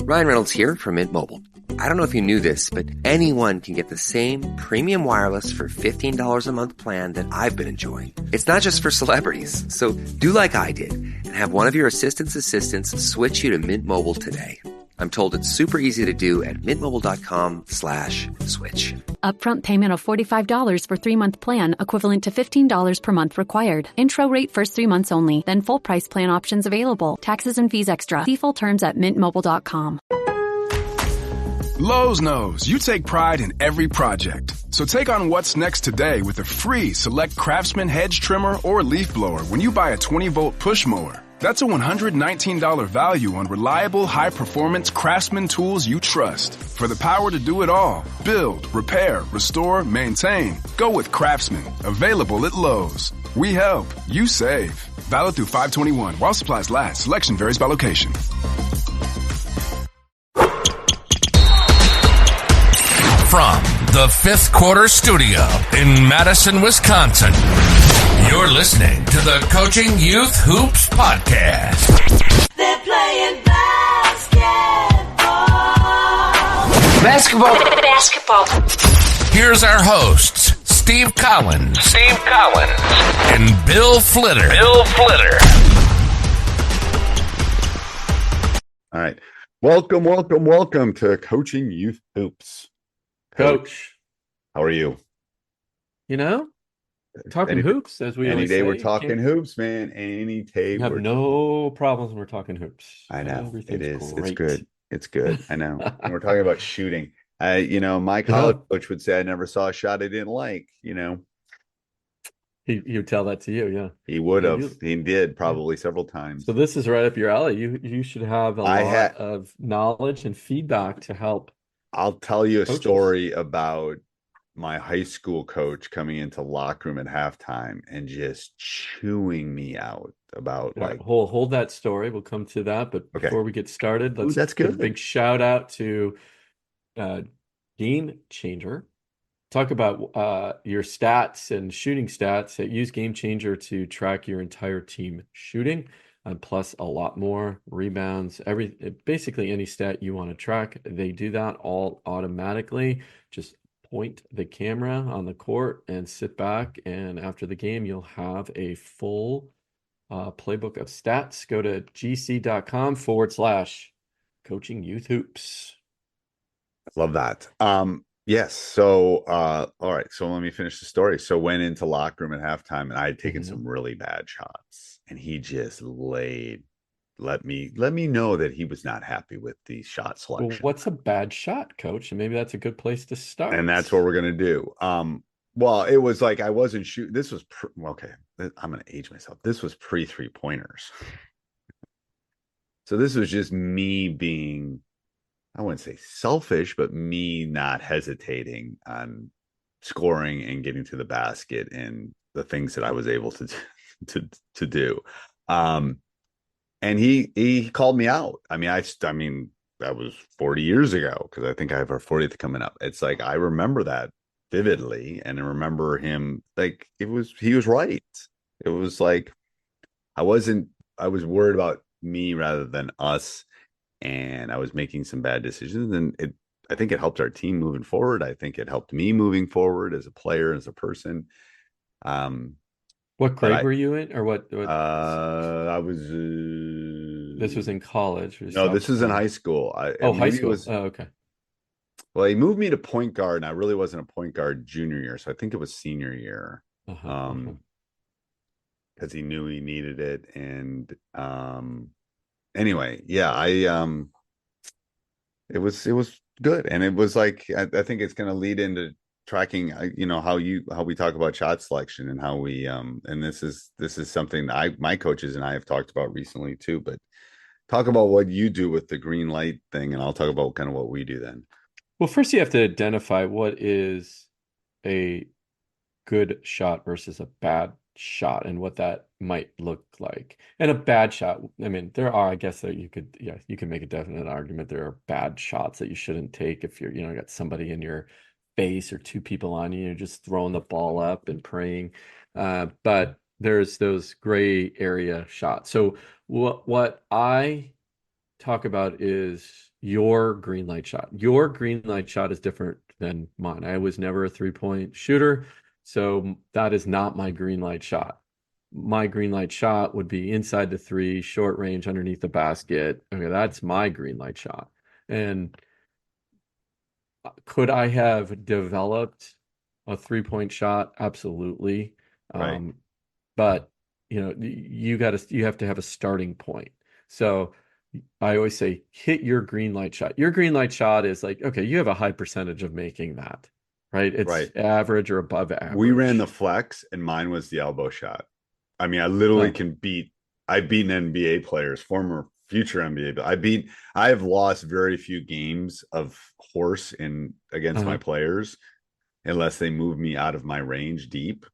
Ryan Reynolds here from Mint Mobile. I don't know if you knew this, but anyone can get the same premium wireless for $15 a month plan that I've been enjoying. It's not just for celebrities. So do like I did and have one of your assistants switch you to Mint Mobile today. I'm told it's super easy to do at mintmobile.com/switch. Upfront payment of $45 for 3-month plan, equivalent to $15 per month required. Intro rate first 3 months only, then full price plan options available. Taxes and fees extra. See full terms at mintmobile.com. Lowe's knows you take pride in every project. So take on what's next today with a free Select Craftsman hedge trimmer or leaf blower when you buy a 20-volt push mower. That's a $119 value on reliable, high-performance Craftsman tools you trust. For the power to do it all, build, repair, restore, maintain, go with Craftsman. Available at Lowe's. We help. You save. Valid through 5/21. While supplies last. Selection varies by location. From the Fifth Quarter Studio in Madison, Wisconsin, you're listening to the Coaching Youth Hoops Podcast. They're playing basketball. Here's our hosts, Steve Collins, and Bill Flitter. All right. Welcome to Coaching Youth Hoops. Coach, how are you? You know, talking hoops, as we any day say. we're talking hoops, man. Any day we have no problems when we're talking hoops. I know it is. Great. It's good. It's good. I know. And we're talking about shooting. My college coach would say I never saw a shot I didn't like. He would tell that to you, yeah. He would have. He did probably several times. So this is right up your alley. You should have a lot of knowledge and feedback to help. I'll tell you a story about my high school coach coming into locker room at halftime and just chewing me out about hold that story. We'll come to that. But before we get started, let's that's good. Give a big shout out to Game Changer. Talk about your stats and shooting stats. Use Game Changer to track your entire team shooting. Plus a lot more rebounds, basically any stat you want to track. They do that all automatically. Just point the camera on the court and sit back. And after the game, you'll have a full playbook of stats. Go to gc.com/coaching youth hoops. Love that. Yes. So, all right. So let me finish the story. So went into locker room at halftime and I had taken some really bad shots. And he just let me know that he was not happy with the shot selection. Well, what's a bad shot, coach? And maybe that's a good place to start. And that's what we're going to do. Well, it was like I wasn't shooting. This was okay. I'm going to age myself. This was pre 3-pointers. So this was just me being, I wouldn't say selfish, but me not hesitating on scoring and getting to the basket and the things that I was able to do. And he called me out. I mean, that was 40 years ago because I think I have our 40th coming up. It's like I remember that vividly, and I remember him like he was right. It was like I was worried about me rather than us, and I was making some bad decisions, and I think it helped our team moving forward. I think it helped me moving forward as a player, as a person. What grade were you in, or what? I was. This was in college. No, this was in high school. High school. Okay. Well, he moved me to point guard, and I really wasn't a point guard junior year, so I think it was senior year. Because he knew he needed it, and anyway, yeah, it was good, and it was like I think it's going to lead into tracking, how we talk about shot selection and how we and this is something that my coaches and I have talked about recently too. But talk about what you do with the green light thing, and I'll talk about kind of what we do then. Well, first you have to identify what is a good shot versus a bad shot and what that might look like. And a bad shot, I mean, there are, I guess that you can make a definite argument. There are bad shots that you shouldn't take if you're, got somebody in your face or two people on you, just throwing the ball up and praying. But there's those gray area shots. So what I talk about is your green light shot. Your green light shot is different than mine. I was never a 3-point shooter, so that is not my green light shot. My green light shot would be inside the three, short range, underneath the basket. Okay, that's my green light shot. And could I have developed a 3-point shot? Absolutely. Right. But you have to have a starting point. So I always say hit your green light shot. Your green light shot is like, okay, you have a high percentage of making that, right? It's Right. average or above average. We ran the flex, and mine was the elbow shot. I mean, I literally I've beaten NBA players, former, future NBA, but I have lost very few games of horse against my players unless they move me out of my range deep,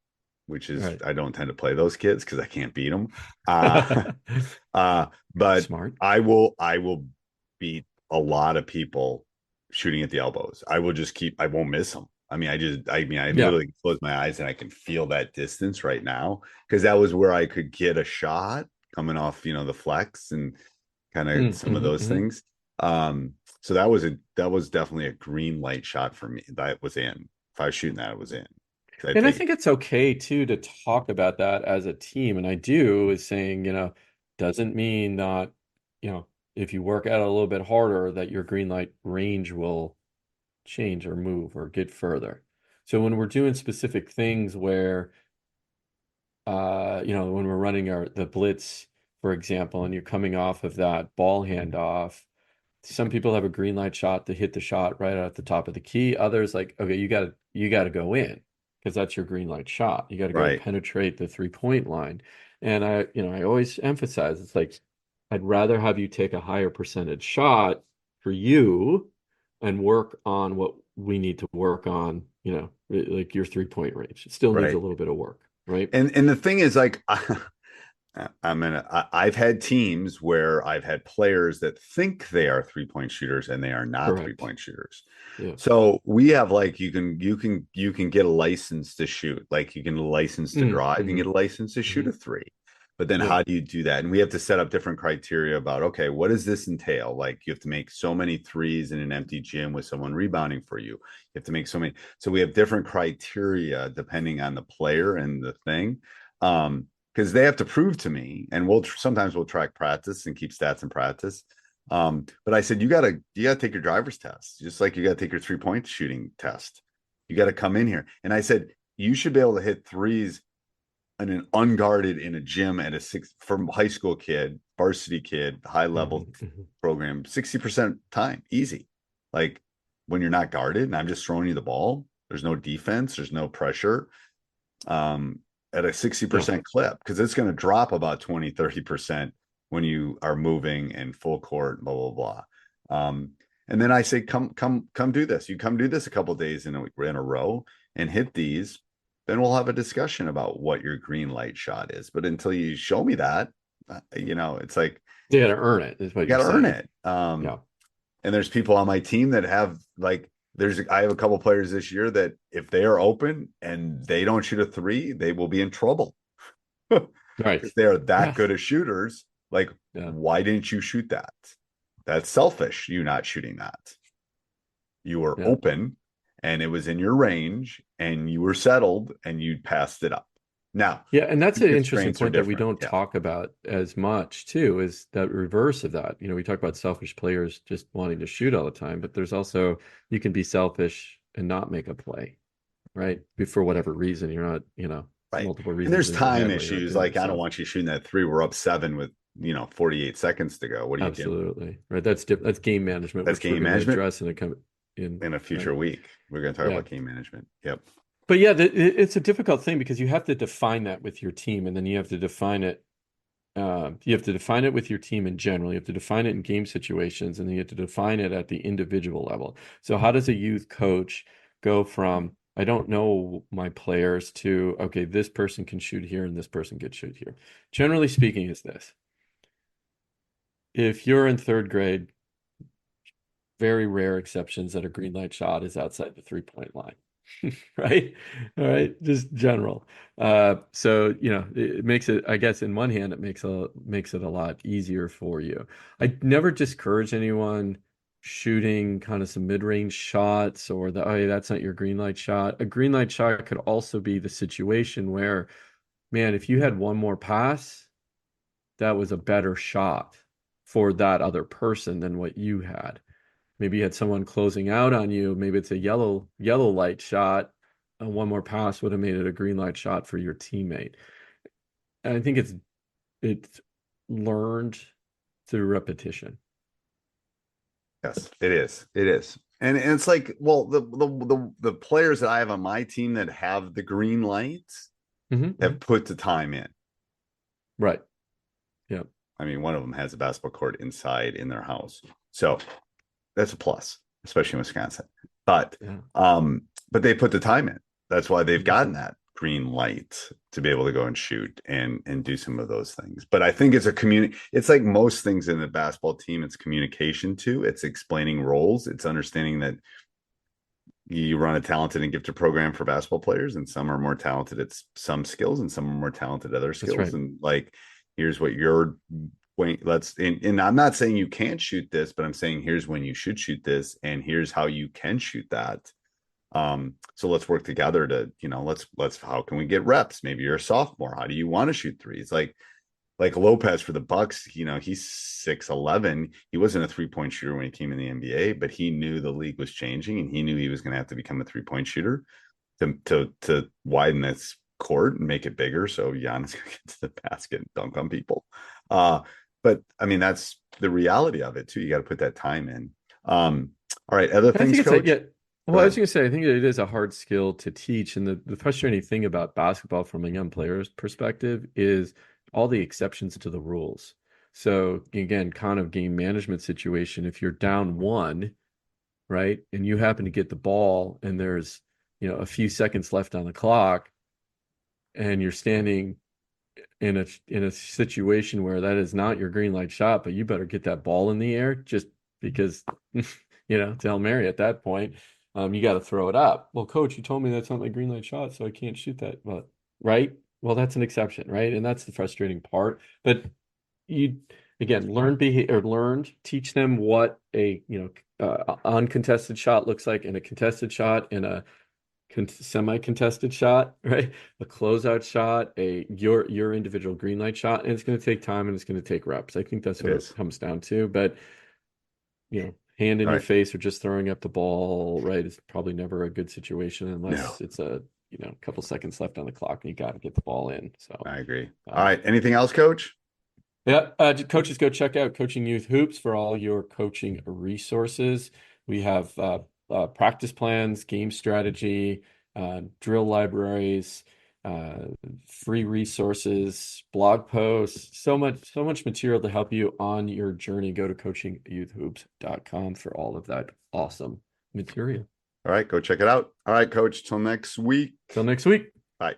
which is, Right. I don't tend to play those kids because I can't beat them. But Smart. I will beat a lot of people shooting at the elbows. I won't miss them. I literally close my eyes and I can feel that distance right now, because that was where I could get a shot coming off, the flex and kind of some of those things. So that was definitely a green light shot for me. That was in. If I was shooting that, it was in. And I think it's okay too to talk about that as a team. And I do is saying, doesn't mean that, if you work out a little bit harder, that your green light range will change or move or get further. So when we're doing specific things where, when we're running the blitz, for example, and you're coming off of that ball handoff, some people have a green light shot to hit the shot right at the top of the key. Others like, okay, you got to go in, because that's your green light shot. You got to go penetrate the 3-point line. And I always emphasize, it's like, I'd rather have you take a higher percentage shot for you and work on what we need to work on, like your 3-point range. It still needs a little bit of work, right? And the thing is, like, I've had teams where I've had players that think they are 3-point shooters and they are not 3-point shooters. Yeah. So we have, like, you can get a license to shoot, like you can get a license to drive, you can get a license to shoot a three. But then how do you do that? And we have to set up different criteria about, okay, what does this entail? Like, you have to make so many threes in an empty gym with someone rebounding for you. You have to make so many. So we have different criteria depending on the player and the thing. Because they have to prove to me, and sometimes we'll track practice and keep stats in practice. But I said, you gotta take your driver's test, just like you gotta take your 3-point shooting test. You got to come in here. And I said, you should be able to hit threes in an unguarded in a gym at from high school kid, varsity kid, high level program, 60% time, easy. Like, when you're not guarded and I'm just throwing you the ball, there's no defense, there's no pressure. At a 60% clip, because it's going to drop about 20-30% when you are moving in full court, blah blah blah. And then I say, come do this. You come do this a couple of days in a row and hit these, then we'll have a discussion about what your green light shot is. But until you show me that, it's like, you got to earn it. Is what you got to earn it. And there's people on my team that have, like, I have a couple players this year that if they are open and they don't shoot a three, they will be in trouble. Right. They are that good as shooters. Like, why didn't you shoot that? That's selfish. You not shooting that. You were open and it was in your range and you were settled and you passed it up. Now, and that's an interesting point that we don't talk about as much too, is that reverse of that. We talk about selfish players just wanting to shoot all the time, but there's also, you can be selfish and not make a play, right? For whatever reason, you're not, multiple reasons. And there's time issues. Like, I don't want you shooting that three. We're up 7 with 48 seconds to go. What do you do? Absolutely. Right. That's game management. That's game management. Address in a future week. We're going to talk about game management. Yep. But it's a difficult thing, because you have to define that with your team, and then you have to define it. You have to define it with your team in general. You have to define it in game situations, and then you have to define it at the individual level. So how does a youth coach go from, I don't know my players, to, okay, this person can shoot here and this person can shoot here? Generally speaking, is this: if you're in 3rd grade, very rare exceptions that a green light shot is outside the 3-point line. Right. All right. Just general. So, it makes it, I guess, in one hand, it makes it a lot easier for you. I never discourage anyone shooting kind of some mid-range shots, or hey, that's not your green light shot. A green light shot could also be the situation where, man, if you had one more pass, that was a better shot for that other person than what you had. Maybe you had someone closing out on you. Maybe it's a yellow light shot. And one more pass would have made it a green light shot for your teammate. And I think it's learned through repetition. Yes, it is. It is. And it's like, well, the players that I have on my team that have the green lights have put the time in. Right. Yeah. I mean, one of them has a basketball court inside in their house. So that's a plus, especially in Wisconsin. But but they put the time in. That's why they've gotten that green light to be able to go and shoot and do some of those things. But I think it's it's like most things in the basketball team, it's communication too. It's explaining roles. It's understanding that you run a talented and gifted program for basketball players, and some are more talented at some skills and some are more talented at other skills. Right. And like, here's what you're and I'm not saying you can't shoot this, but I'm saying here's when you should shoot this, and here's how you can shoot that. So let's work together to, let's how can we get reps? Maybe you're a sophomore. How do you want to shoot threes? Like Lopez for the Bucks, he's 6'11". He wasn't a 3-point shooter when he came in the NBA, but he knew the league was changing, and he knew he was going to have to become a 3-point shooter to widen this court and make it bigger. So Giannis can get to the basket and dunk on people. But I mean, that's the reality of it too. You got to put that time in. All right. Other things, Coach? Well, I was going to say, I think it is a hard skill to teach. And the frustrating thing about basketball from a young player's perspective is all the exceptions to the rules. So again, kind of game management situation. If you're down one, right, and you happen to get the ball and there's, a few seconds left on the clock, and you're standing in a situation where that is not your green light shot, but you better get that ball in the air just because, to Hail Mary at that point. You got to throw it up. Well, coach, you told me that's not my green light shot, so I can't shoot that. But right? Well, that's an exception, right? And that's the frustrating part. But you again teach them what a uncontested shot looks like, and a contested shot, and a semi-contested shot, right? A closeout shot, your individual green light shot, and it's going to take time and it's going to take reps. I think that's what it comes down to. But hand in your face or just throwing up the ball, right? It's probably never a good situation unless it's a couple seconds left on the clock and you got to get the ball in. So I agree. All right. Anything else, Coach? Yeah. Coaches, go check out Coaching Youth Hoops for all your coaching resources. We have practice plans, game strategy, drill libraries, free resources, blog posts, so much material to help you on your journey. Go to coachingyouthhoops.com for all of that awesome material. All right, go check it out. All right, Coach, till next week. Bye.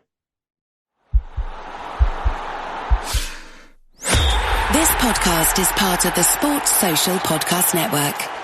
This podcast is part of the Sports Social Podcast Network.